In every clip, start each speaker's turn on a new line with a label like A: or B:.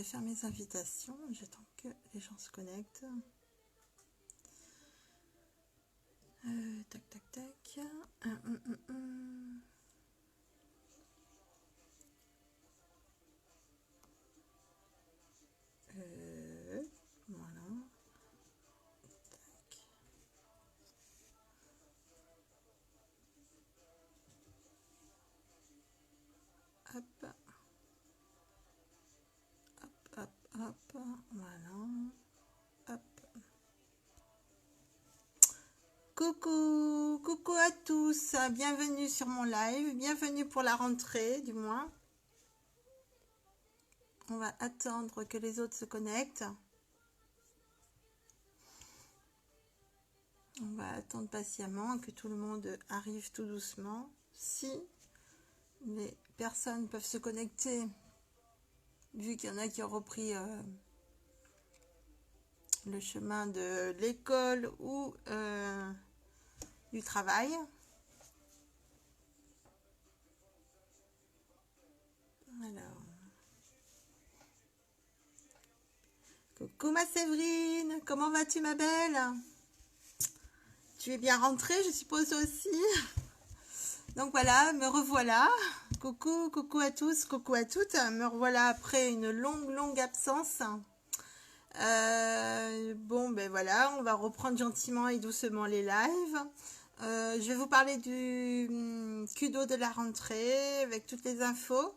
A: vais faire mes invitations. J'attends que les gens se connectent. Tac, tac, tac. Voilà. Tac. Hop. Hop, hop, hop. Voilà. Hop. Coucou, coucou à tous. Bienvenue sur mon live. Bienvenue pour la rentrée, du moins. On va attendre que les autres se connectent. On va attendre patiemment que tout le monde arrive tout doucement. Si les personnes peuvent se connecter, vu qu'il y en a qui ont repris le chemin de l'école ou du travail. Alors, coucou ma Séverine, comment vas-tu ma belle? Tu es bien rentrée, je suppose aussi. Donc voilà, me revoilà. Coucou, coucou à tous, coucou à toutes. Me revoilà après une longue absence. Bon, ben voilà, on va reprendre gentiment et doucement les lives. Je vais vous parler du Kudo de la rentrée avec toutes les infos.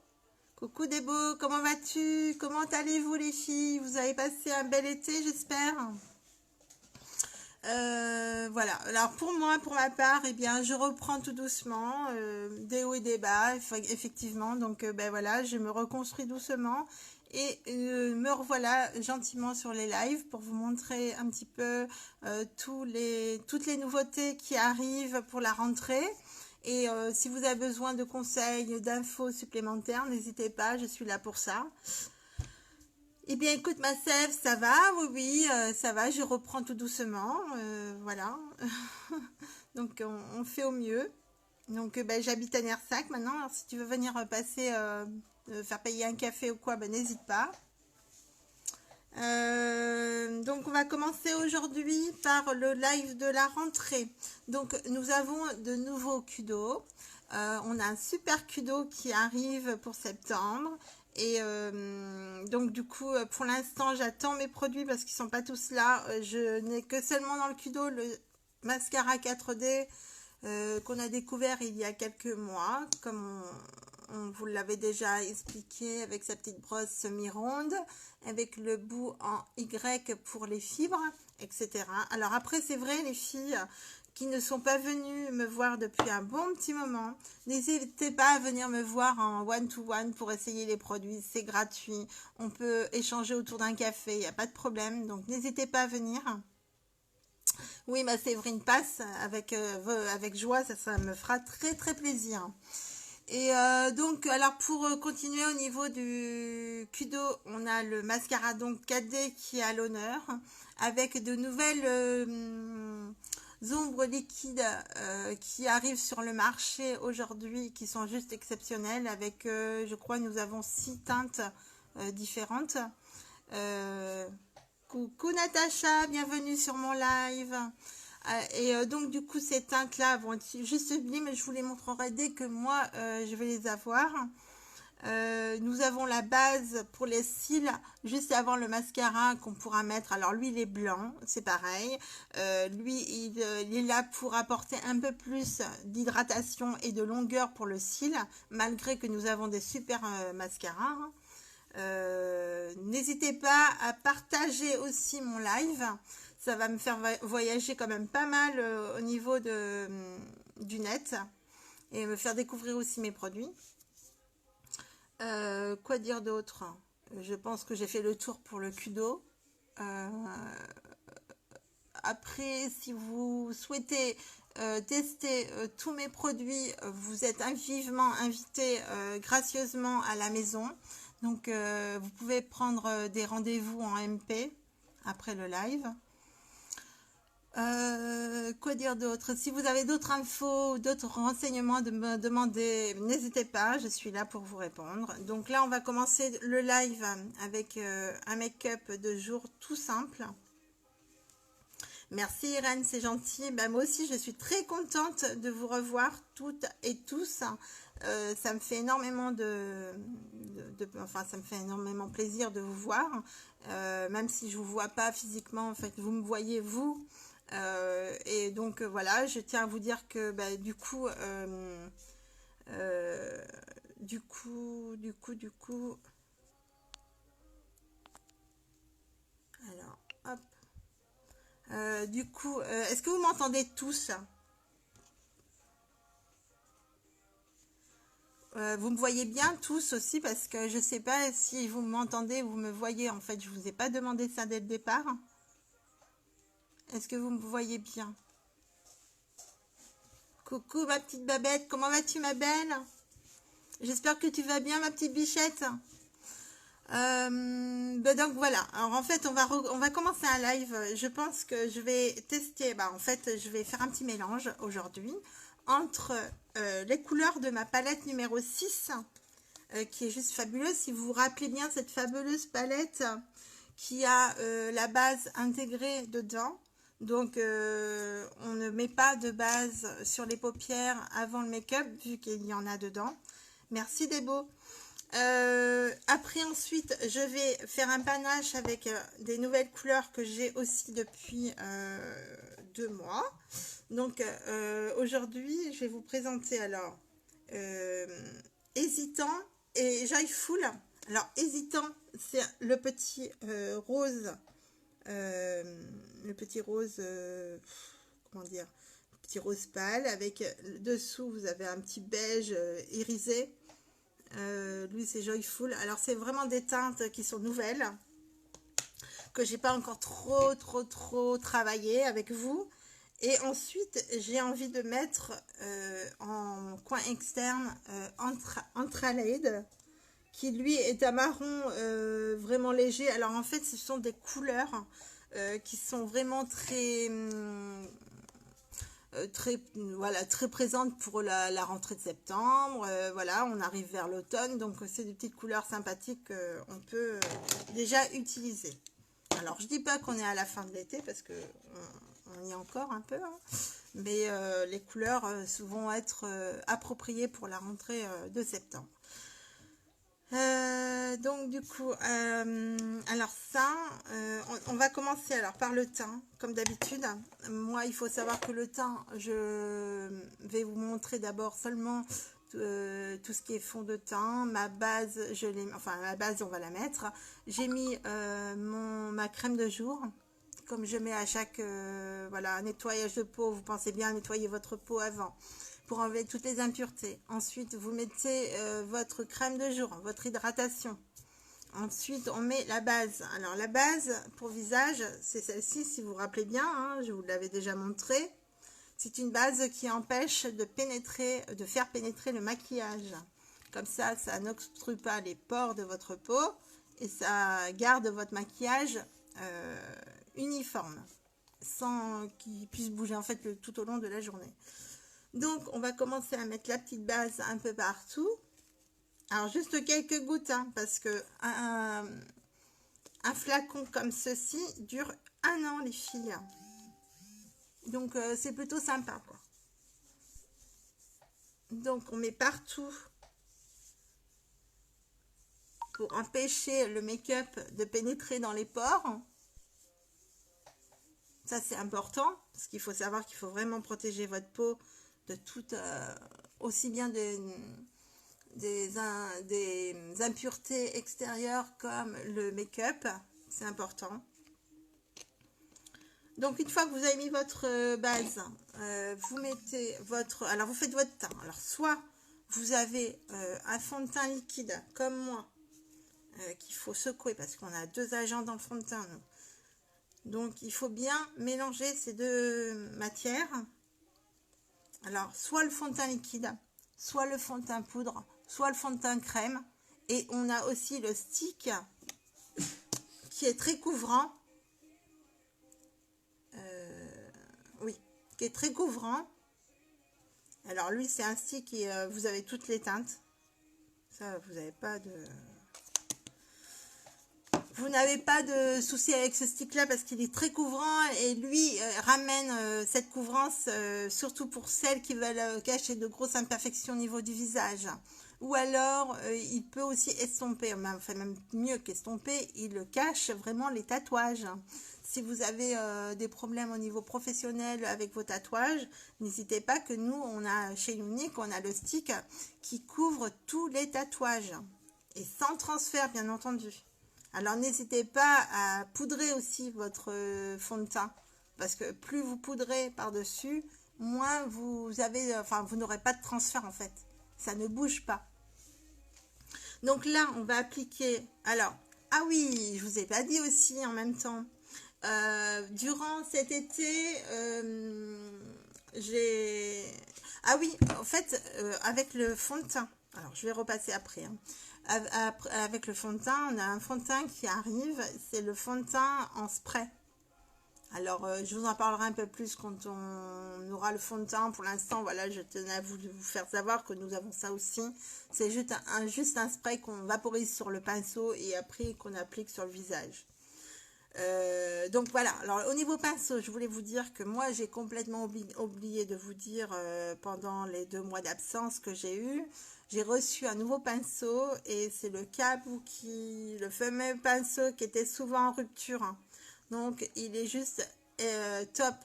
A: Coucou des beaux, comment vas-tu? Comment allez-vous les filles? Vous avez passé un bel été, j'espère. Voilà, alors pour moi, pour ma part, eh bien, je reprends tout doucement, des hauts et des bas, effectivement, donc ben voilà, je me reconstruis doucement et me revoilà gentiment sur les lives pour vous montrer un petit peu toutes les nouveautés qui arrivent pour la rentrée. Et si vous avez besoin de conseils, d'infos supplémentaires, n'hésitez pas, je suis là pour ça. Eh bien, écoute, ma Sève, ça va? Oui, ça va, je reprends tout doucement, voilà. Donc, on fait au mieux. Donc, ben, j'habite à Nersac maintenant, alors si tu veux venir passer, faire payer un café ou quoi, ben, n'hésite pas. Donc, on va commencer aujourd'hui par le live de la rentrée. Donc, nous avons de nouveaux kudos. On a un super kudo qui arrive pour septembre. Et donc du coup, pour l'instant, j'attends mes produits parce qu'ils sont pas tous là. Je n'ai que seulement dans le kudo le mascara 4D qu'on a découvert il y a quelques mois, comme on vous l'avait déjà expliqué, avec sa petite brosse semi-ronde, avec le bout en Y pour les fibres, etc. Alors après, c'est vrai, les filles qui ne sont pas venues me voir depuis un bon petit moment, n'hésitez pas à venir me voir en one-to-one pour essayer les produits, c'est gratuit, on peut échanger autour d'un café, il n'y a pas de problème, donc n'hésitez pas à venir. Oui, ma Séverine passe avec joie, ça me fera très plaisir. Et donc, alors pour continuer au niveau du Kudo, on a le mascara donc 4D qui est à l'honneur, avec de nouvelles ombres liquides qui arrivent sur le marché aujourd'hui, qui sont juste exceptionnelles, avec, je crois, nous avons 6 teintes différentes. Coucou Natacha, bienvenue sur mon live. Et donc du coup ces teintes là vont être juste sublimes, mais je vous les montrerai dès que moi je vais les avoir. Nous avons la base pour les cils juste avant le mascara qu'on pourra mettre. Alors lui il est blanc, c'est pareil, lui il est là pour apporter un peu plus d'hydratation et de longueur pour le cil, malgré que nous avons des super mascaras. N'hésitez pas à partager aussi mon live, ça va me faire voyager quand même pas mal au niveau du net et me faire découvrir aussi mes produits. Quoi dire d'autre? Je pense que j'ai fait le tour pour le Kudo. Après, si vous souhaitez tester tous mes produits, vous êtes vivement invités gracieusement à la maison. Donc, vous pouvez prendre des rendez-vous en MP après le live. Quoi dire d'autre? Si vous avez d'autres infos ou d'autres renseignements de me demander, n'hésitez pas, je suis là pour vous répondre. Donc là, on va commencer le live avec un make-up de jour tout simple. Merci Irène, c'est gentil. Ben, moi aussi, je suis très contente de vous revoir toutes et tous. Ça me fait énormément enfin, ça me fait énormément plaisir de vous voir. Même si je vous vois pas physiquement, en fait, vous me voyez vous. Et donc voilà, je tiens à vous dire que bah, du coup, alors hop, est-ce que vous m'entendez tous? Vous me voyez bien tous aussi parce que je sais pas si vous m'entendez, vous me voyez. En fait, je vous ai pas demandé ça dès le départ. Est-ce que vous me voyez bien? Coucou ma petite Babette, comment vas-tu ma belle? J'espère que tu vas bien ma petite bichette. Ben donc voilà, alors en fait on va commencer un live. Je pense que je vais tester, en fait je vais faire un petit mélange aujourd'hui entre les couleurs de ma palette numéro 6 qui est juste fabuleuse. Si vous vous rappelez bien cette fabuleuse palette qui a la base intégrée dedans. Donc on ne met pas de base sur les paupières avant le make-up vu qu'il y en a dedans. Merci Débo. Après ensuite je vais faire un panache avec des nouvelles couleurs que j'ai aussi depuis 2 mois. Donc aujourd'hui je vais vous présenter alors Hésitant et Joyful. Alors Hésitant c'est le petit rose, comment dire, petit rose pâle avec dessous vous avez un petit beige irisé. Lui c'est Joyful. Alors c'est vraiment des teintes qui sont nouvelles que j'ai pas encore trop travaillé avec vous. Et ensuite j'ai envie de mettre en coin externe Entrelaide qui lui est un marron vraiment léger. Alors en fait ce sont des couleurs qui sont vraiment très présente pour la rentrée de septembre. Voilà, on arrive vers l'automne, donc c'est des petites couleurs sympathiques qu'on peut déjà utiliser. Alors je dis pas qu'on est à la fin de l'été parce que on y est encore un peu, hein, mais les couleurs vont être appropriées pour la rentrée de septembre. Donc du coup, alors ça, on va commencer alors par le teint, comme d'habitude. Moi, il faut savoir que le teint, je vais vous montrer d'abord seulement tout ce qui est fond de teint. Ma base, ma base, on va la mettre. J'ai mis ma crème de jour, comme je mets à chaque nettoyage de peau. Vous pensez bien nettoyer votre peau avant, pour enlever toutes les impuretés. Ensuite, vous mettez votre crème de jour, votre hydratation. Ensuite, on met la base. Alors, la base pour visage, c'est celle-ci, si vous vous rappelez bien, hein, je vous l'avais déjà montré. C'est une base qui empêche de faire pénétrer le maquillage. Comme ça n'obstrue pas les pores de votre peau et ça garde votre maquillage uniforme, sans qu'il puisse bouger en fait tout au long de la journée. Donc, on va commencer à mettre la petite base un peu partout. Alors, juste quelques gouttes, hein, parce que un flacon comme ceci dure 1 an, les filles. Donc, c'est plutôt sympa, quoi. Donc, on met partout pour empêcher le make-up de pénétrer dans les pores. Ça, c'est important, parce qu'il faut savoir qu'il faut vraiment protéger votre peau de toute, aussi bien des impuretés extérieures comme le make-up. C'est important. Donc une fois que vous avez mis votre base, vous mettez alors vous faites votre teint. Alors soit vous avez un fond de teint liquide comme moi qu'il faut secouer parce qu'on a 2 agents dans le fond de teint. Donc il faut bien mélanger ces 2 matières. Alors soit le fond de teint liquide, soit le fond de teint poudre, soit le fond de teint crème. Et on a aussi le stick qui est très couvrant. qui est très couvrant. Alors lui, c'est un stick qui, vous avez toutes les teintes. Ça, vous n'avez pas de... Vous n'avez pas de souci avec ce stick-là parce qu'il est très couvrant et lui ramène cette couvrance, surtout pour celles qui veulent cacher de grosses imperfections au niveau du visage. Ou alors, il peut aussi estomper, enfin même mieux qu'estomper, il cache vraiment les tatouages. Si vous avez des problèmes au niveau professionnel avec vos tatouages, n'hésitez pas que nous, on a chez Unique, on a le stick qui couvre tous les tatouages. Et sans transfert, bien entendu. Alors, n'hésitez pas à poudrer aussi votre fond de teint. Parce que plus vous poudrez par-dessus, moins vous avez, enfin, vous n'aurez pas de transfert en fait. Ça ne bouge pas. Donc là, on va appliquer... Alors, ah oui, je vous ai pas dit aussi en même temps. Durant cet été, j'ai... Ah oui, en fait, avec le fond de teint. Alors, je vais repasser après. Hein. Avec le fond de teint, on a un fond de teint qui arrive. C'est le fond de teint en spray. Alors, je vous en parlerai un peu plus quand on aura le fond de teint. Pour l'instant, voilà, je tenais à vous faire savoir que nous avons ça aussi. C'est juste un spray qu'on vaporise sur le pinceau et après qu'on applique sur le visage. Donc voilà, alors au niveau pinceau, je voulais vous dire que moi, j'ai complètement oublié de vous dire pendant les 2 mois d'absence que j'ai eu. J'ai reçu un nouveau pinceau et c'est le Kabuki, le fameux pinceau qui était souvent en rupture. Hein. Donc, il est juste top.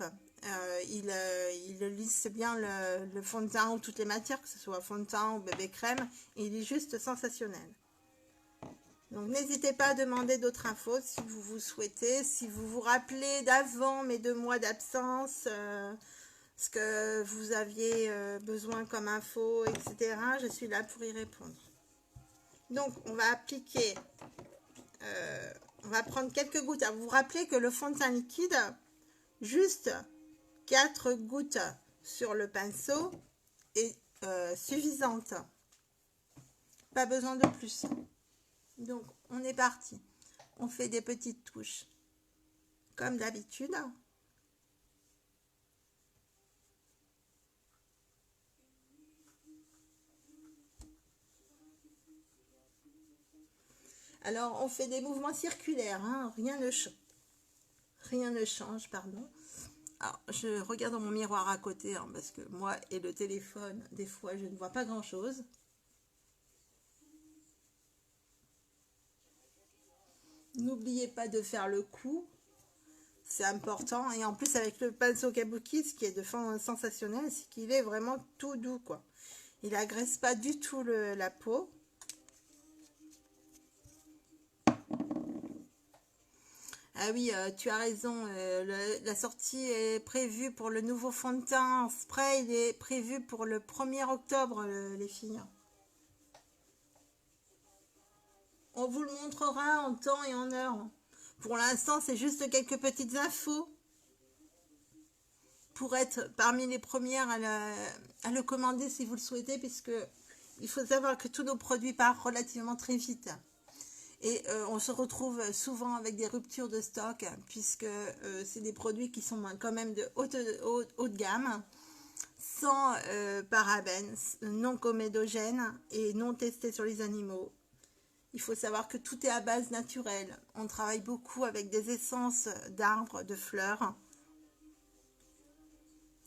A: Il lisse bien le fond de teint ou toutes les matières, que ce soit fond de teint ou bébé crème. Et il est juste sensationnel. Donc, n'hésitez pas à demander d'autres infos si vous souhaitez. Si vous vous rappelez d'avant mes 2 mois d'absence, ce que vous aviez besoin comme info, etc. Je suis là pour y répondre. Donc, on va appliquer... on va prendre quelques gouttes. Vous vous rappelez que le fond de teint liquide, juste 4 gouttes sur le pinceau est suffisante. Pas besoin de plus. Donc, on est parti. On fait des petites touches. Comme d'habitude. Alors, on fait des mouvements circulaires. Hein. Rien ne change, pardon. Alors, je regarde dans mon miroir à côté, hein, parce que moi et le téléphone, des fois, je ne vois pas grand-chose. N'oubliez pas de faire le coup. C'est important. Et en plus, avec le pinceau Kabuki, ce qui est de sensationnel, c'est qu'il est vraiment tout doux, quoi. Il agresse pas du tout la peau. Ah oui, tu as raison. La sortie est prévue pour le nouveau fond de teint en spray. Il est prévu pour le 1er octobre, les filles. On vous le montrera en temps et en heure. Pour l'instant, c'est juste quelques petites infos pour être parmi les premières à le commander si vous le souhaitez, puisque il faut savoir que tous nos produits partent relativement très vite. Et on se retrouve souvent avec des ruptures de stock, puisque c'est des produits qui sont quand même de haut de gamme, sans parabènes, non comédogènes et non testés sur les animaux. Il faut savoir que tout est à base naturelle. On travaille beaucoup avec des essences d'arbres, de fleurs.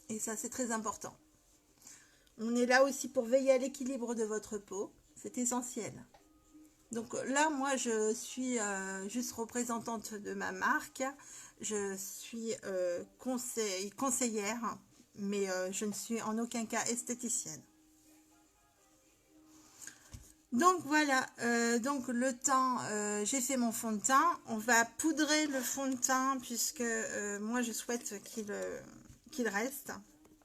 A: Et ça, c'est très important. On est là aussi pour veiller à l'équilibre de votre peau. C'est essentiel. Donc là, moi, je suis juste représentante de ma marque. Je suis conseillère, mais je ne suis en aucun cas esthéticienne. Donc voilà, donc le teint, j'ai fait mon fond de teint. On va poudrer le fond de teint puisque moi, je souhaite qu'il reste.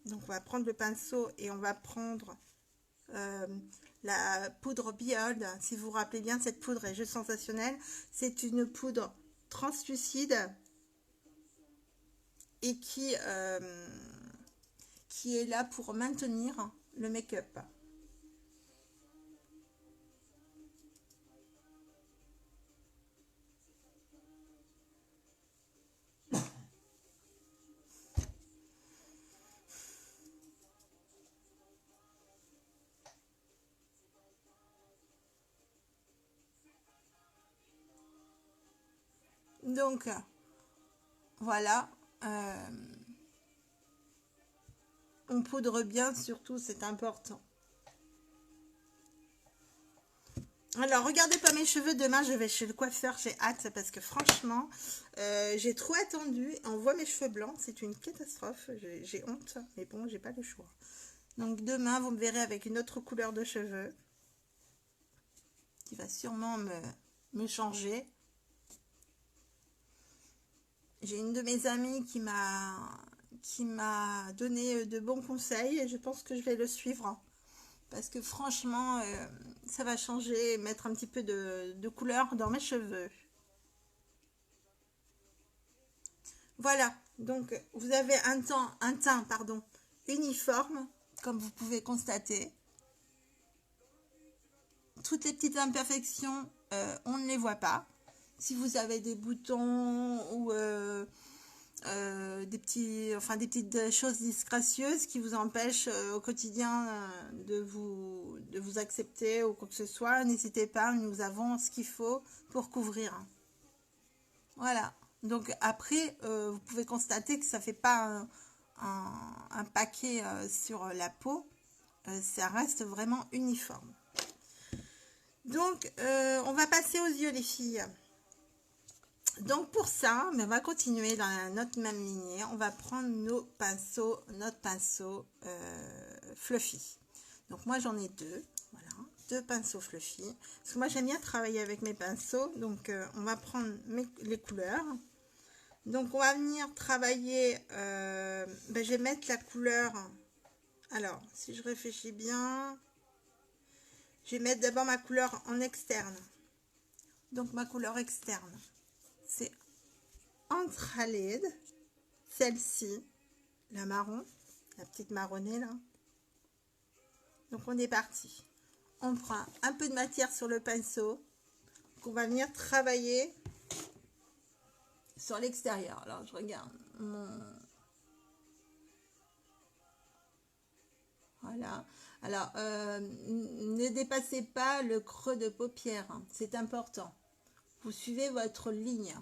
A: Donc on va prendre le pinceau et on va prendre... la poudre Behold. Si vous vous rappelez bien, cette poudre est juste sensationnelle. C'est une poudre translucide et qui est là pour maintenir le make-up. Donc, voilà. On poudre bien, surtout, c'est important. Alors, regardez pas mes cheveux. Demain, je vais chez le coiffeur. J'ai hâte parce que franchement, j'ai trop attendu. On voit mes cheveux blancs. C'est une catastrophe. J'ai honte. Mais bon, j'ai pas le choix. Donc, demain, vous me verrez avec une autre couleur de cheveux qui va sûrement me changer. J'ai une de mes amies qui m'a donné de bons conseils et je pense que je vais le suivre. Parce que franchement, ça va changer, mettre un petit peu de couleur dans mes cheveux. Voilà, donc vous avez un teint, pardon, uniforme, comme vous pouvez constater. Toutes les petites imperfections, on ne les voit pas. Si vous avez des boutons ou des petites choses disgracieuses qui vous empêchent au quotidien de vous accepter ou quoi que ce soit, n'hésitez pas, nous avons ce qu'il faut pour couvrir. Voilà. Donc après, vous pouvez constater que ça ne fait pas un paquet sur la peau, ça reste vraiment uniforme. Donc, on va passer aux yeux, les filles. Donc, pour ça, on va continuer dans notre même lignée. On va prendre notre pinceau fluffy. Donc, moi, j'en ai deux. Voilà, deux pinceaux fluffy. Parce que moi, j'aime bien travailler avec mes pinceaux. Donc, on va prendre les couleurs. Donc, on va venir travailler. Je vais mettre la couleur. Alors, si je réfléchis bien... Je vais mettre d'abord ma couleur en externe. Donc, ma couleur externe, c'est Anthralide. Celle-ci, la marron, la petite marronnée là. Donc, on est parti. On prend un peu de matière sur le pinceau qu'on va venir travailler sur l'extérieur. Alors, je regarde mon... Voilà. Alors, ne dépassez pas le creux de paupière. Hein. C'est important. Vous suivez votre ligne.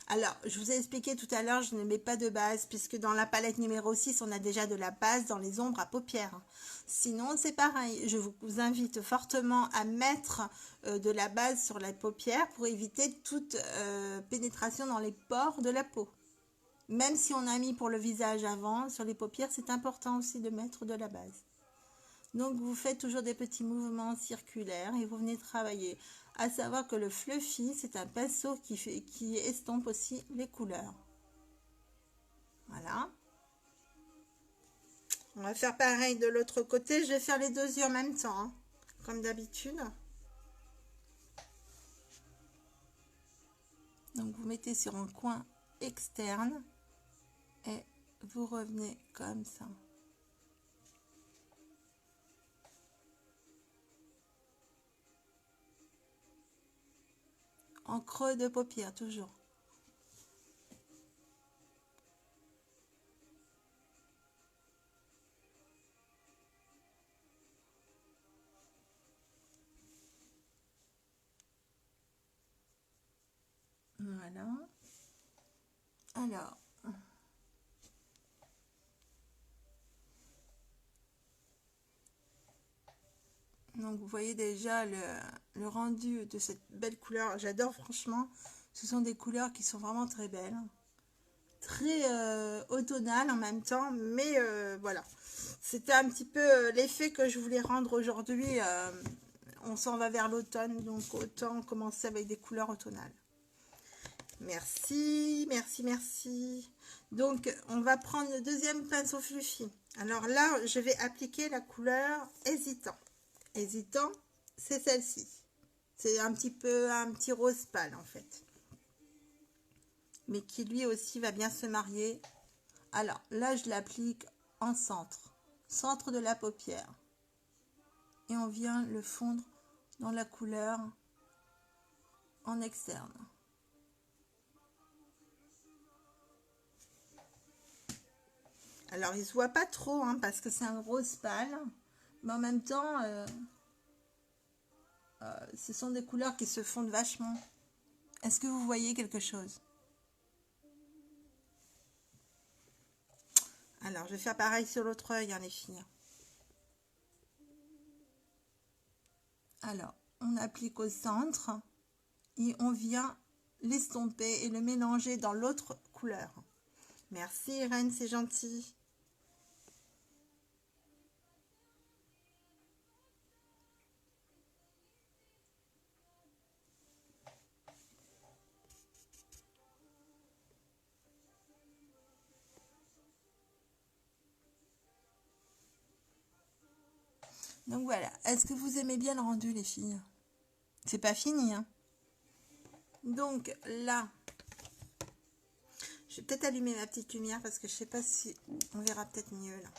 A: Alors, je vous ai expliqué tout à l'heure, je ne mets pas de base, puisque dans la palette numéro 6, on a déjà de la base dans les ombres à paupières. Sinon, c'est pareil. Je vous invite fortement à mettre de la base sur la paupière pour éviter toute pénétration dans les pores de la peau. Même si on a mis pour le visage avant, sur les paupières, c'est important aussi de mettre de la base. Donc, vous faites toujours des petits mouvements circulaires et vous venez travailler. À savoir que le fluffy, c'est un pinceau qui estompe aussi les couleurs. Voilà. On va faire pareil de l'autre côté. Je vais faire les deux yeux en même temps, hein, comme d'habitude. Donc, vous mettez sur un coin externe et vous revenez comme ça. En creux de paupière, toujours. Voilà. Alors, donc vous voyez déjà le rendu de cette belle couleur. J'adore franchement. Ce sont des couleurs qui sont vraiment très belles. Très automnale en même temps. Mais voilà. C'était un petit peu l'effet que je voulais rendre aujourd'hui. On s'en va vers l'automne. Donc autant commencer avec des couleurs automnales. Merci, merci, merci. Donc on va prendre le deuxième pinceau fluffy. Alors là, je vais appliquer la couleur hésitant. Hésitant, c'est celle-ci. C'est un petit rose pâle en fait. Mais qui lui aussi va bien se marier. Alors là, je l'applique en centre de la paupière. Et on vient le fondre dans la couleur en externe. Alors, il ne se voit pas trop hein, parce que c'est un rose pâle. Mais en même temps, ce sont des couleurs qui se fondent vachement Est-ce que vous voyez quelque chose? Alors, je vais faire pareil sur l'autre œil, hein, les filles. Alors, on applique au centre et on vient l'estomper et le mélanger dans l'autre couleur. Merci Irène, c'est gentil. Donc voilà, est-ce que vous aimez bien le rendu les filles? C'est pas fini, hein. Donc là, je vais peut-être allumer ma petite lumière parce que je sais pas si on verra peut-être mieux là.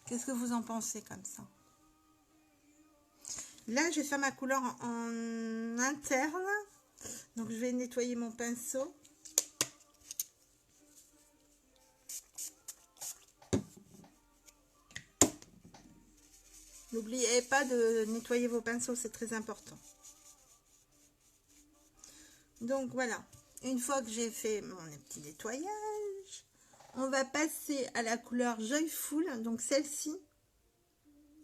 A: Qu'est-ce que vous en pensez comme ça? Là, je vais faire ma couleur en interne. Donc je vais nettoyer mon pinceau. N'oubliez pas de nettoyer vos pinceaux, c'est très important. Donc voilà, une fois que j'ai fait mon petit nettoyage, on va passer à la couleur Joyful, donc celle-ci,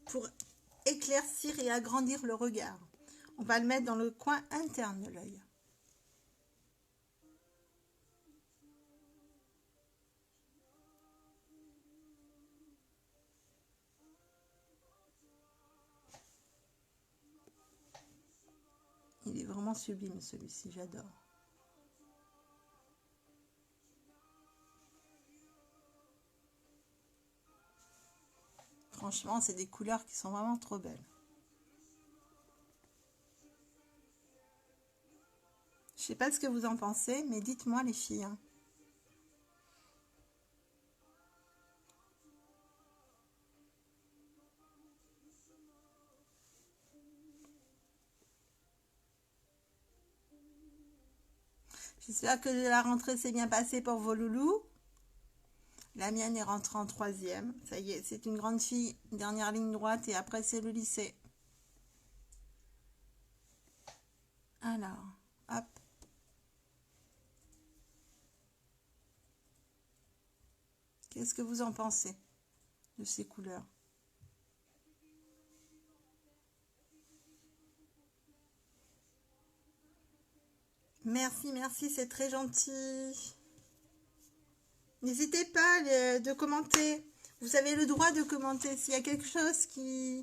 A: pour éclaircir et agrandir le regard. On va le mettre dans le coin interne de l'œil. Il est vraiment sublime celui-ci, j'adore. Franchement, c'est des couleurs qui sont vraiment trop belles. Je sais pas ce que vous en pensez, mais dites-moi les filles. Hein. J'espère que la rentrée s'est bien passée pour vos loulous. La mienne est rentrée en 3e. Ça y est, c'est une grande fille. Dernière ligne droite et après c'est le lycée. Alors, hop. Qu'est-ce que vous en pensez de ces couleurs? Merci, merci, c'est très gentil. N'hésitez pas de commenter. Vous avez le droit de commenter. S'il y a quelque chose qui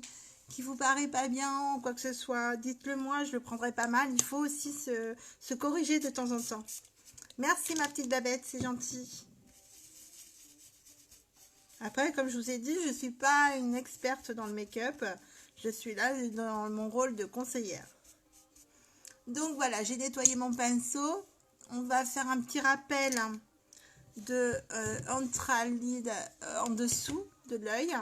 A: vous paraît pas bien ou quoi que ce soit, dites-le moi, je le prendrai pas mal. Il faut aussi se corriger de temps en temps. Merci ma petite Babette, c'est gentil. Après, comme je vous ai dit, je ne suis pas une experte dans le make-up. Je suis là dans mon rôle de conseillère. Donc voilà, j'ai nettoyé mon pinceau. On va faire un petit rappel de antralide en dessous de l'œil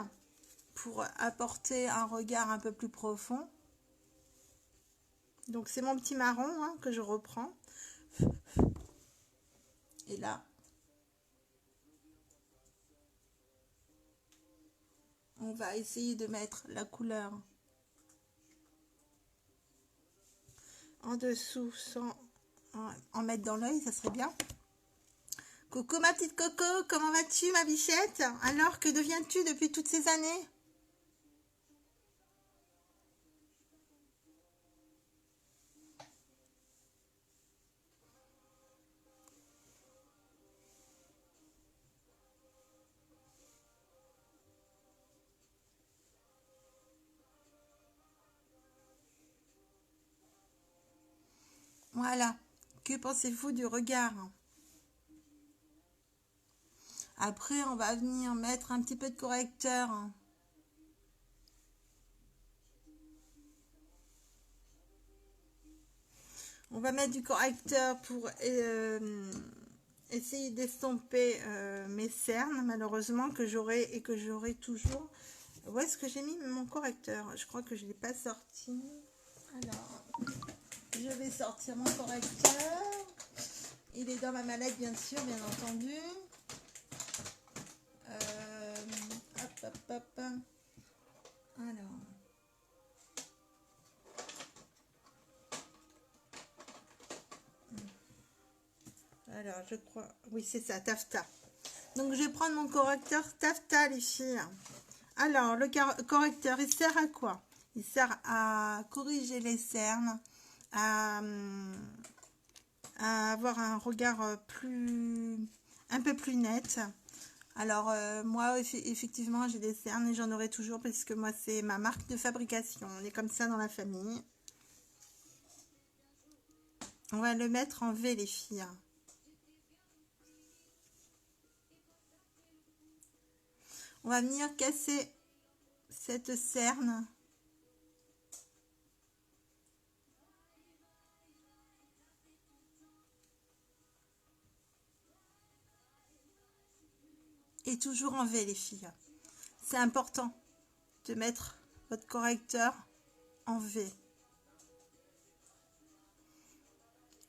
A: pour apporter un regard un peu plus profond. Donc c'est mon petit marron hein, que je reprends. Et là, on va essayer de mettre la couleur en dessous sans en mettre dans l'œil, ça serait bien. Coucou ma petite Coco, comment vas-tu ma bichette? Alors, que deviens-tu depuis toutes ces années? Voilà, que pensez-vous du regard? Après, on va venir mettre un petit peu de correcteur. On va mettre du correcteur pour essayer d'estomper mes cernes, malheureusement, que j'aurai toujours. Où est-ce que j'ai mis mon correcteur? Je crois que je ne l'ai pas sorti. Alors, je vais sortir mon correcteur. Il est dans ma mallette, bien sûr, bien entendu. Hop, hop, hop. Alors. Alors, je crois... Oui, c'est ça, taffetas. Donc, je vais prendre mon correcteur taffetas, les filles. Alors, le correcteur, il sert à quoi? Il sert à corriger les cernes, à avoir un regard un peu plus net. Alors, moi, effectivement, j'ai des cernes et j'en aurai toujours parce que moi, c'est ma marque de fabrication. On est comme ça dans la famille. On va le mettre en V, les filles. On va venir casser cette cerne. Et toujours en V, les filles. C'est important de mettre votre correcteur en V.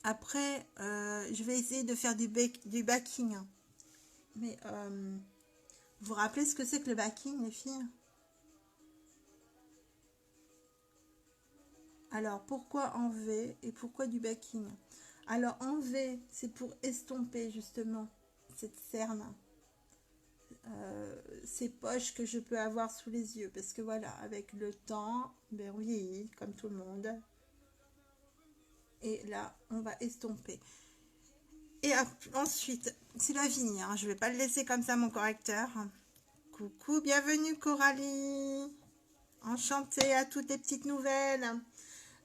A: Après, je vais essayer de faire du backing. Mais vous vous rappelez ce que c'est que le backing, les filles? Alors, pourquoi en V et pourquoi du backing? Alors, en V, c'est pour estomper justement cette cerne. Ces poches que je peux avoir sous les yeux. Parce que voilà, avec le temps, ben oui, comme tout le monde. Et là, on va estomper. Et ensuite, c'est la vigne. Hein, je ne vais pas le laisser comme ça, mon correcteur. Coucou, bienvenue Coralie. Enchantée à toutes les petites nouvelles.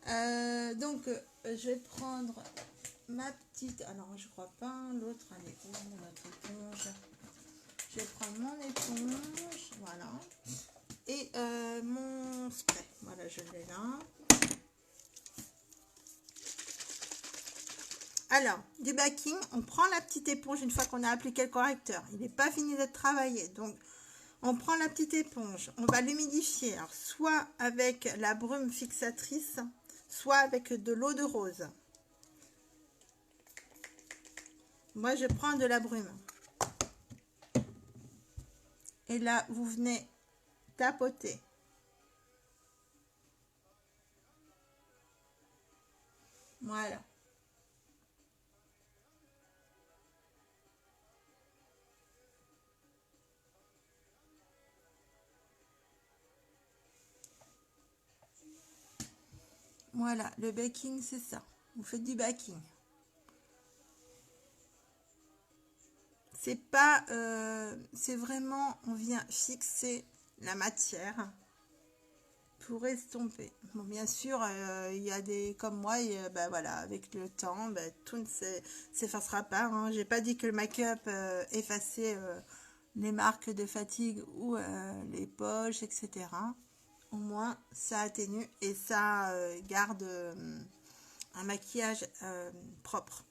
A: Je vais prendre ma petite... Alors, je crois pas. L'autre, elle est où, notre éponge? Je vais prendre mon éponge. Voilà. Et mon spray. Voilà, je l'ai là. Alors, du backing, on prend la petite éponge une fois qu'on a appliqué le correcteur. Il n'est pas fini d'être travaillé. Donc, on prend la petite éponge. On va l'humidifier. Soit avec la brume fixatrice, soit avec de l'eau de rose. Moi, je prends de la brume. Et là, vous venez tapoter. Voilà. Voilà, le backing, c'est ça. Vous faites du backing. C'est pas... c'est vraiment... On vient fixer la matière pour estomper. Bon, bien sûr, il y a des... Comme moi, ben voilà, avec le temps, ben, tout ne s'effacera pas. Hein. J'ai pas dit que le make-up effaçait les marques de fatigue ou les poches, etc. Au moins, ça atténue et ça garde un maquillage propre.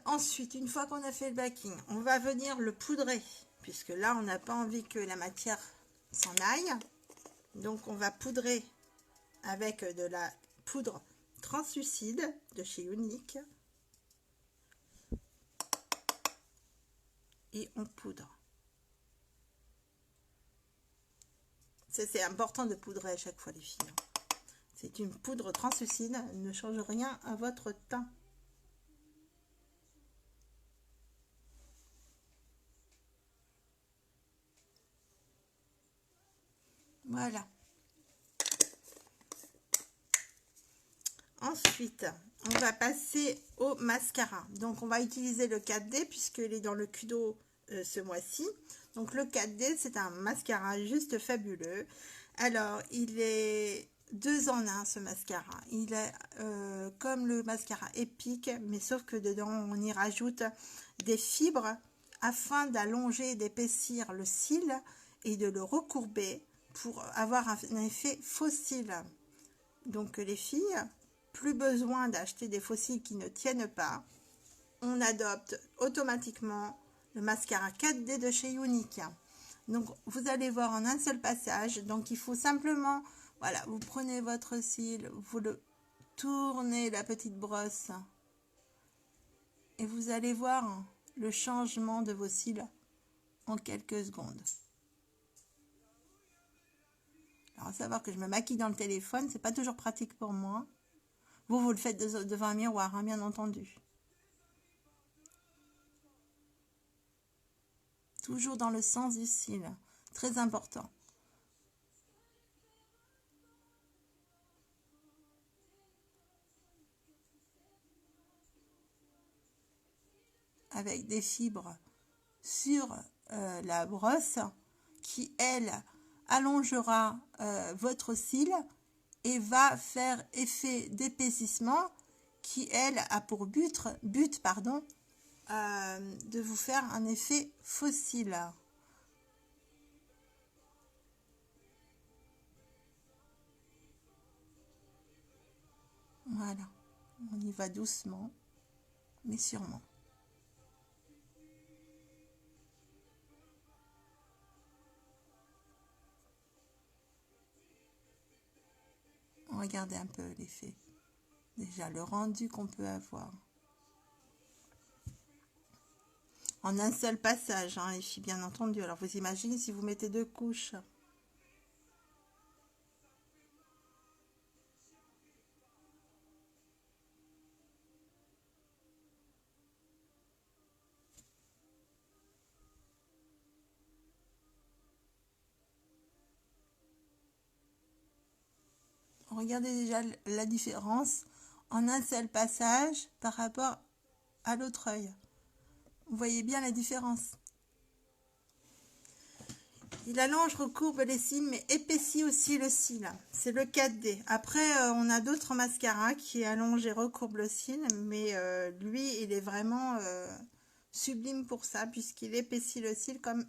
A: Ensuite, une fois qu'on a fait le backing, on va venir le poudrer, puisque là, on n'a pas envie que la matière s'en aille. Donc, on va poudrer avec de la poudre translucide de chez Unique. Et on poudre. C'est important de poudrer à chaque fois, les filles. C'est une poudre translucide, elle ne change rien à votre teint. Voilà. Ensuite, on va passer au mascara. Donc, on va utiliser le 4D puisqu'il est dans le Kudo ce mois-ci. Donc, le 4D, c'est un mascara juste fabuleux. Alors, il est 2 en 1 ce mascara. Il est comme le mascara Epic, mais sauf que dedans, on y rajoute des fibres afin d'allonger et d'épaissir le cil et de le recourber pour avoir un effet faux cil. Donc, les filles... Plus besoin d'acheter des faux cils qui ne tiennent pas. On adopte automatiquement le mascara 4D de chez Unique. Donc, vous allez voir en un seul passage. Donc, il faut simplement, voilà, vous prenez votre cil, vous le tournez la petite brosse et vous allez voir le changement de vos cils en quelques secondes. Alors, à savoir que je me maquille dans le téléphone, c'est pas toujours pratique pour moi. Vous le faites devant un miroir, hein, bien entendu. Toujours dans le sens du cil. Très important. Avec des fibres sur la brosse qui, elle, allongera votre cil et va faire effet d'épaississement qui, elle, a pour but de vous faire un effet faux cil. Voilà, on y va doucement, mais sûrement. Regardez un peu l'effet. Déjà, le rendu qu'on peut avoir. En un seul passage, hein, les filles, bien entendu. Alors, vous imaginez si vous mettez 2 couches. Regardez déjà la différence en un seul passage par rapport à l'autre œil. Vous voyez bien la différence. Il allonge, recourbe les cils, mais épaissit aussi le cil. C'est le 4D. Après, on a d'autres mascaras qui allongent et recourbent le cil, mais lui, il est vraiment sublime pour ça, puisqu'il épaissit le cil comme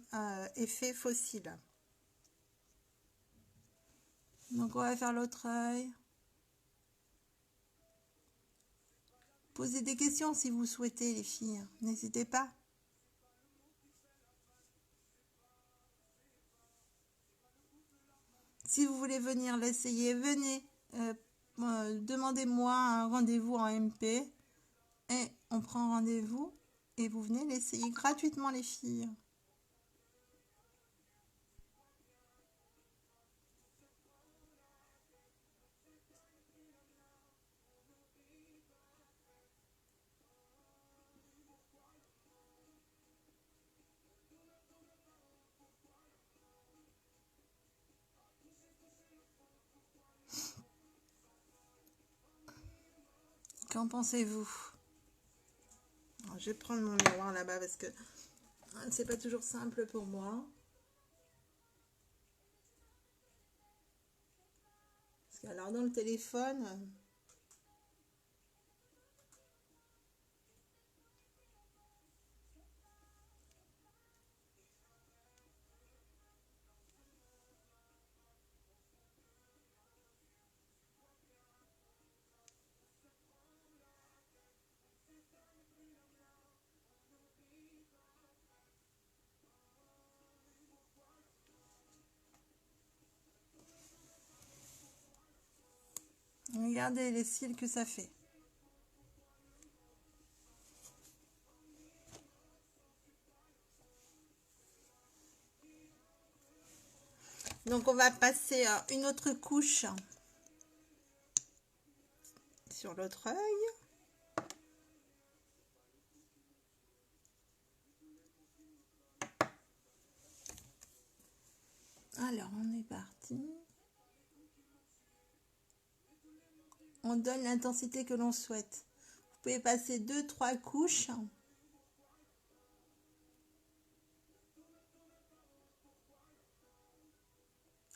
A: effet faux cil. Donc, on va faire l'autre œil. Posez des questions si vous souhaitez, les filles. N'hésitez pas. Si vous voulez venir l'essayer, venez. Demandez-moi un rendez-vous en MP. Et on prend rendez-vous. Et vous venez l'essayer gratuitement, les filles. Qu'en pensez-vous? Je vais prendre mon miroir là-bas parce que c'est pas toujours simple pour moi. Parce que alors dans le téléphone... Regardez les cils que ça fait. Donc on va passer une autre couche sur l'autre œil. Alors on est parti. On donne l'intensité que l'on souhaite. Vous pouvez passer 2-3 couches.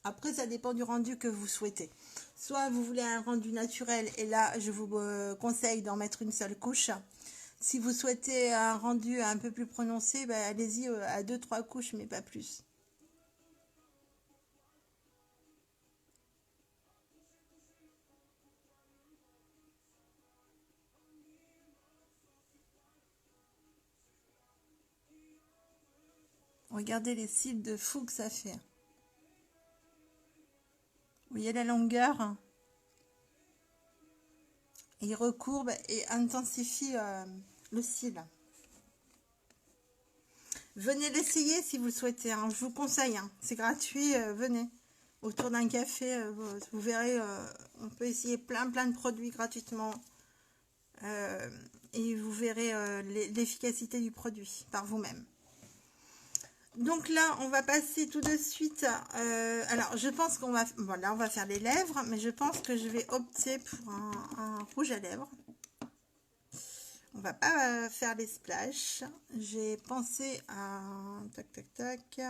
A: Après, ça dépend du rendu que vous souhaitez. Soit vous voulez un rendu naturel, et là, je vous conseille d'en mettre une seule couche. Si vous souhaitez un rendu un peu plus prononcé, ben, allez-y à 2-3 couches, mais pas plus. Regardez les cils de fou que ça fait. Vous voyez la longueur? Il recourbe et intensifie le cil. Venez l'essayer si vous souhaitez, hein. Je vous conseille, hein. C'est gratuit, venez. autour d'un café. Vous verrez, on peut essayer plein de produits gratuitement. Et vous verrez l'efficacité du produit par vous-même. Donc là, on va passer tout de suite. Alors, je pense qu'on va... Bon, là, on va faire les lèvres, mais je pense que je vais opter pour un rouge à lèvres. On va pas faire les splash. J'ai pensé à... Tac,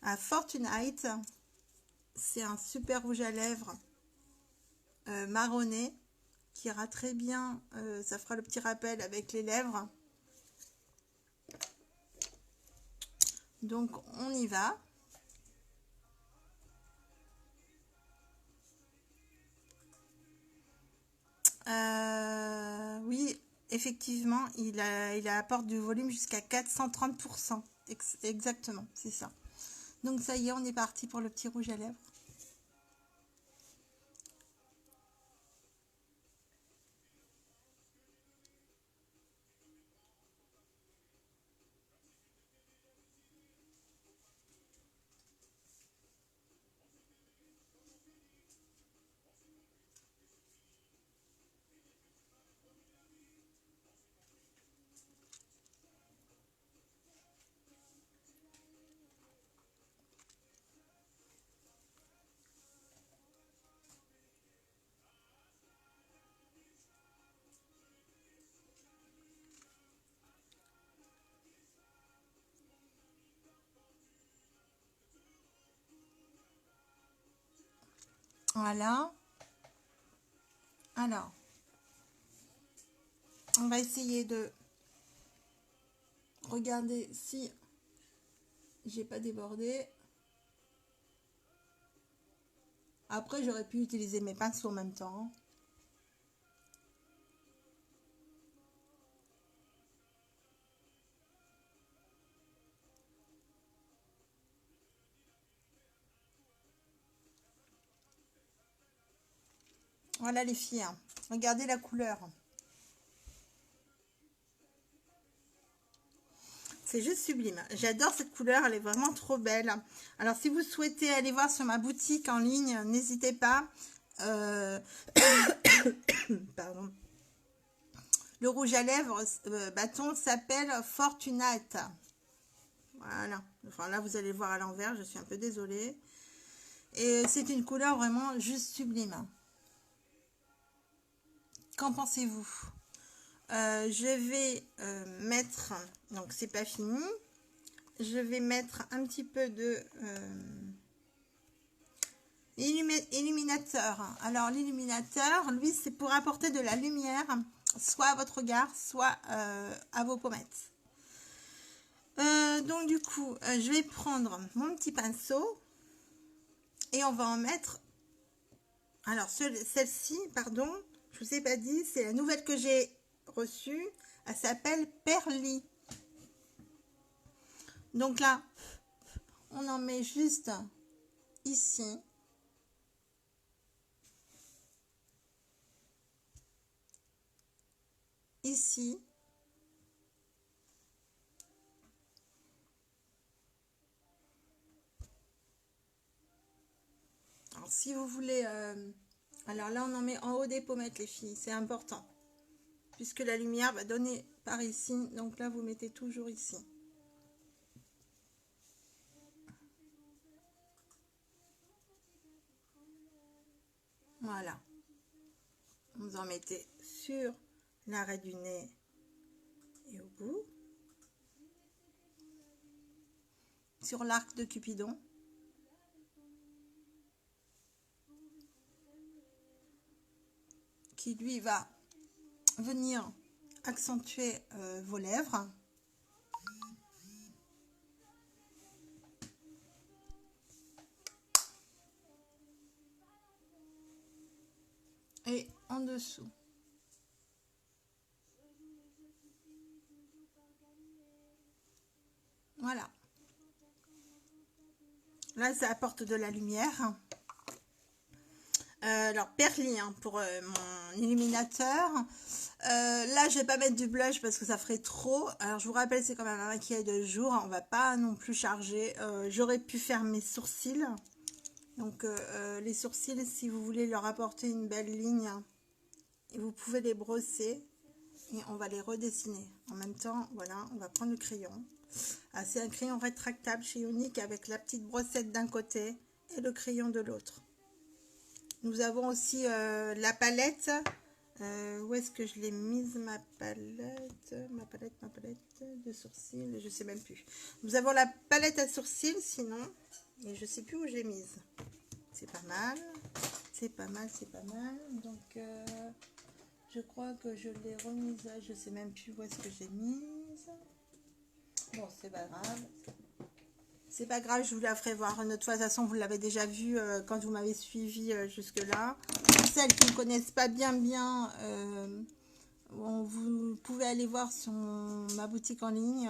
A: à Fortunite. C'est un super rouge à lèvres marronné qui ira très bien. Ça fera le petit rappel avec les lèvres. Donc, on y va. Oui, effectivement, il apporte du volume jusqu'à 430%. Exactement, c'est ça. Donc, ça y est, on est parti pour le petit rouge à lèvres. Voilà. Alors, on va essayer de regarder si j'ai pas débordé. Après, j'aurais pu utiliser mes pinceaux en même temps. Voilà les filles, hein. Regardez la couleur. C'est juste sublime. J'adore cette couleur, elle est vraiment trop belle. Alors, si vous souhaitez aller voir sur ma boutique en ligne, n'hésitez pas. Pardon. Le rouge à lèvres bâton s'appelle Fortunite. Voilà. Enfin, là, vous allez le voir à l'envers. Je suis un peu désolée. Et c'est une couleur vraiment juste sublime. Qu'en pensez-vous? Je vais mettre... Donc, c'est pas fini. Je vais mettre un petit peu de... illuminateur. Alors, l'illuminateur, lui, c'est pour apporter de la lumière, soit à votre regard, soit à vos pommettes. Donc, du coup, je vais prendre mon petit pinceau et on va en mettre... Alors, celle-ci, pardon, je vous ai pas dit, c'est la nouvelle que j'ai reçue. Elle s'appelle Perly. Donc là, on en met juste ici. Ici. Alors, si vous voulez... alors là, on en met en haut des pommettes, les filles. C'est important. Puisque la lumière va donner par ici. Donc là, vous mettez toujours ici. Voilà. Vous en mettez sur l'arrêt du nez et au bout. Sur l'arc de Cupidon. Qui lui va venir accentuer vos lèvres. Et en dessous. Voilà. Là, ça apporte de la lumière. Alors, Perly hein, pour mon illuminateur. Là, je vais pas mettre du blush parce que ça ferait trop. Alors, je vous rappelle, c'est quand même un maquillage de jour. On va pas non plus charger. J'aurais pu faire mes sourcils. Donc les sourcils, si vous voulez leur apporter une belle ligne, vous pouvez les brosser et on va les redessiner. En même temps, voilà, on va prendre le crayon. Ah, c'est un crayon rétractable chez Unique avec la petite brossette d'un côté et le crayon de l'autre. Nous avons aussi la palette. Où est-ce que je l'ai mise, ma palette de sourcils, je sais même plus. Nous avons la palette à sourcils sinon, et je sais plus où je l'ai mise. C'est pas mal, c'est pas mal, c'est pas mal. Donc je crois que je l'ai remise là, je sais même plus où est-ce que j'ai mise. Bon, c'est pas grave. C'est pas grave, je vous la ferai voir une autre fois. De toute façon, vous l'avez déjà vu quand vous m'avez suivi jusque-là. Pour celles qui ne connaissent pas bien, vous pouvez aller voir sur ma boutique en ligne.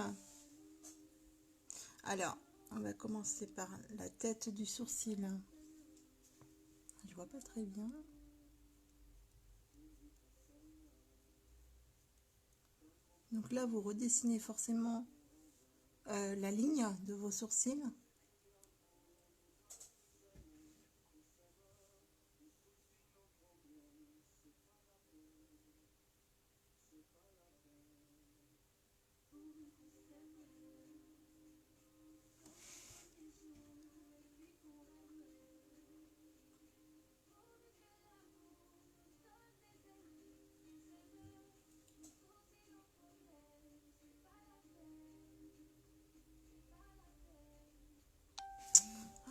A: Alors, on va commencer par la tête du sourcil. Je vois pas très bien. Donc là, vous redessinez forcément la ligne de vos sourcils.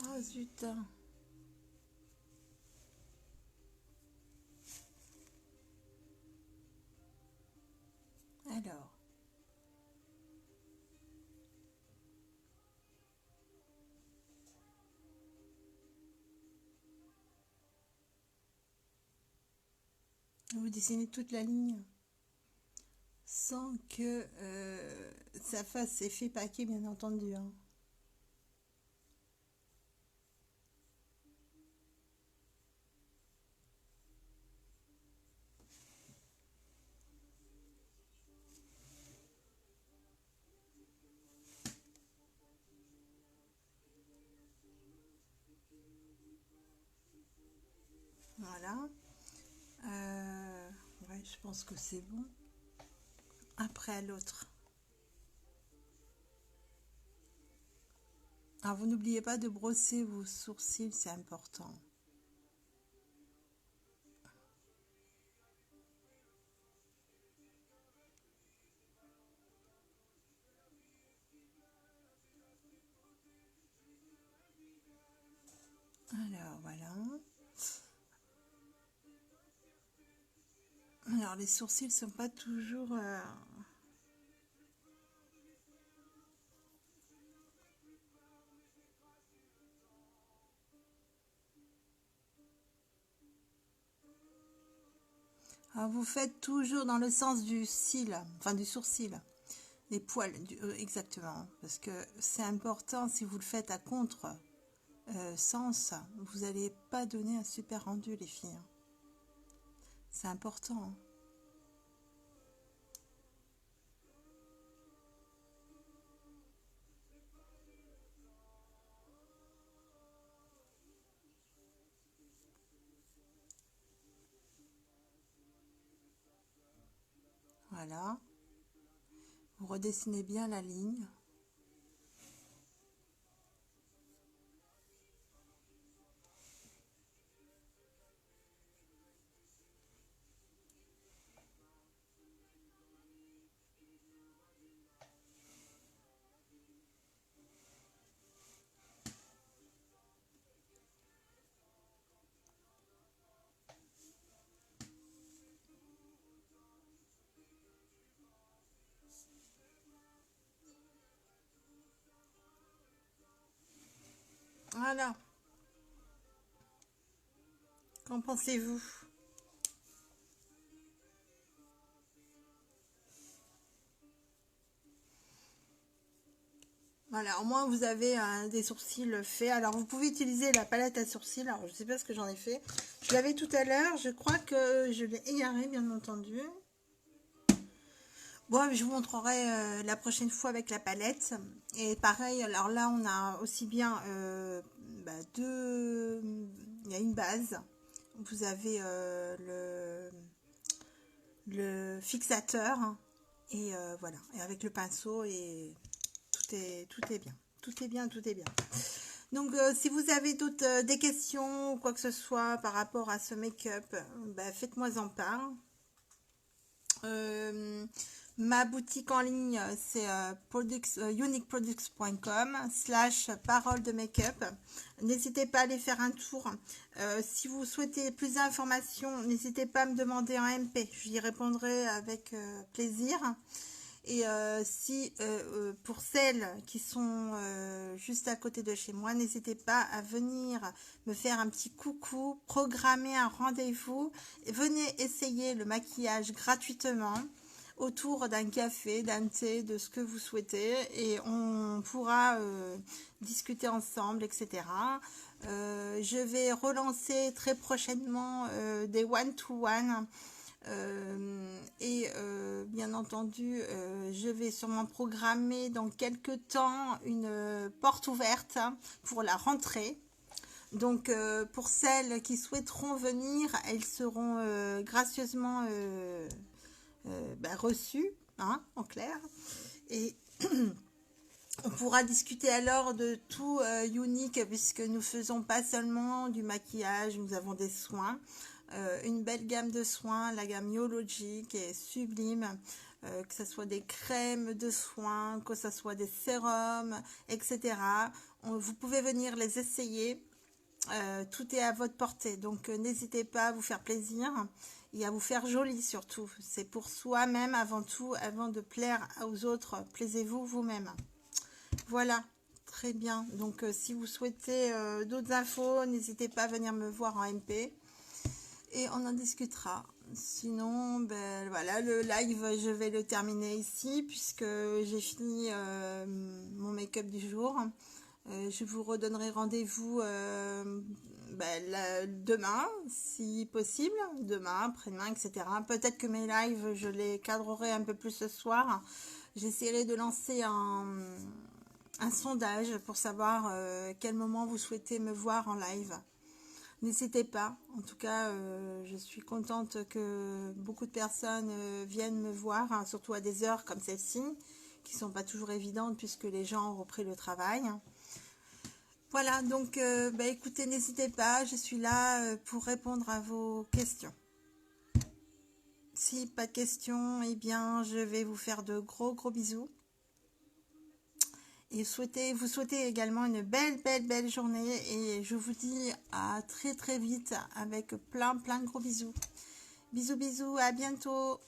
A: Ah zut! Alors, vous dessinez toute la ligne sans que ça fasse effet paquet, bien entendu. Hein. Voilà. Ouais, je pense que c'est bon. Après à l'autre. Alors, vous n'oubliez pas de brosser vos sourcils, c'est important. Alors, voilà. Alors, les sourcils ne sont pas toujours... Alors, vous faites toujours dans le sens du cil, enfin du sourcil. Les poils, exactement. Parce que c'est important, si vous le faites à contre sens, vous n'allez pas donner un super rendu, les filles. C'est important. Hein. Voilà. Vous redessinez bien la ligne. Voilà. Qu'en pensez-vous? Voilà, au moins vous avez des sourcils faits. Alors vous pouvez utiliser la palette à sourcils. Alors je sais pas ce que j'en ai fait. Je l'avais tout à l'heure. Je crois que je l'ai égaré, bien entendu. Bon, je vous montrerai la prochaine fois avec la palette. Et pareil, alors là on a aussi bien il y a une base. Vous avez le fixateur et voilà. Et avec le pinceau et tout est bien. Tout est bien, tout est bien. Donc, si vous avez des questions ou quoi que ce soit par rapport à ce make-up, faites-moi en part. Ma boutique en ligne, c'est uniqueproducts.com/parole de make-up. N'hésitez pas à aller faire un tour. Si vous souhaitez plus d'informations, n'hésitez pas à me demander en MP. J'y répondrai avec plaisir. Et pour celles qui sont juste à côté de chez moi, n'hésitez pas à venir me faire un petit coucou, programmer un rendez-vous. Venez essayer le maquillage gratuitement autour d'un café, d'un thé, de ce que vous souhaitez. Et on pourra discuter ensemble, etc. Je vais relancer très prochainement des one-to-one. Bien entendu, je vais sûrement programmer dans quelques temps une porte ouverte pour la rentrée. Donc, pour celles qui souhaiteront venir, elles seront gracieusement reçues, hein, en clair. Et on pourra discuter alors de tout unique, puisque nous faisons pas seulement du maquillage, nous avons des soins. Une belle gamme de soins, la gamme Yology qui est sublime, que ce soit des crèmes de soins, que ce soit des sérums, etc. Vous pouvez venir les essayer, tout est à votre portée, donc n'hésitez pas à vous faire plaisir et à vous faire joli surtout. C'est pour soi-même avant tout, avant de plaire aux autres, plaisez-vous vous-même. Voilà. Très bien, donc si vous souhaitez d'autres infos, n'hésitez pas à venir me voir en MP. Et on en discutera. Sinon, voilà, le live, je vais le terminer ici puisque j'ai fini mon make-up du jour. Je vous redonnerai rendez-vous demain, si possible, demain, après-demain, etc. Peut-être que mes lives, je les cadrerai un peu plus ce soir. J'essaierai de lancer un sondage pour savoir quel moment vous souhaitez me voir en live. N'hésitez pas, en tout cas, je suis contente que beaucoup de personnes viennent me voir, hein, surtout à des heures comme celle-ci, qui ne sont pas toujours évidentes puisque les gens ont repris le travail. Voilà, donc écoutez, n'hésitez pas, je suis là pour répondre à vos questions. Si pas de questions, eh bien, je vais vous faire de gros bisous. Et vous souhaitez également une belle journée. Et je vous dis à très vite avec plein de gros bisous. Bisous, à bientôt.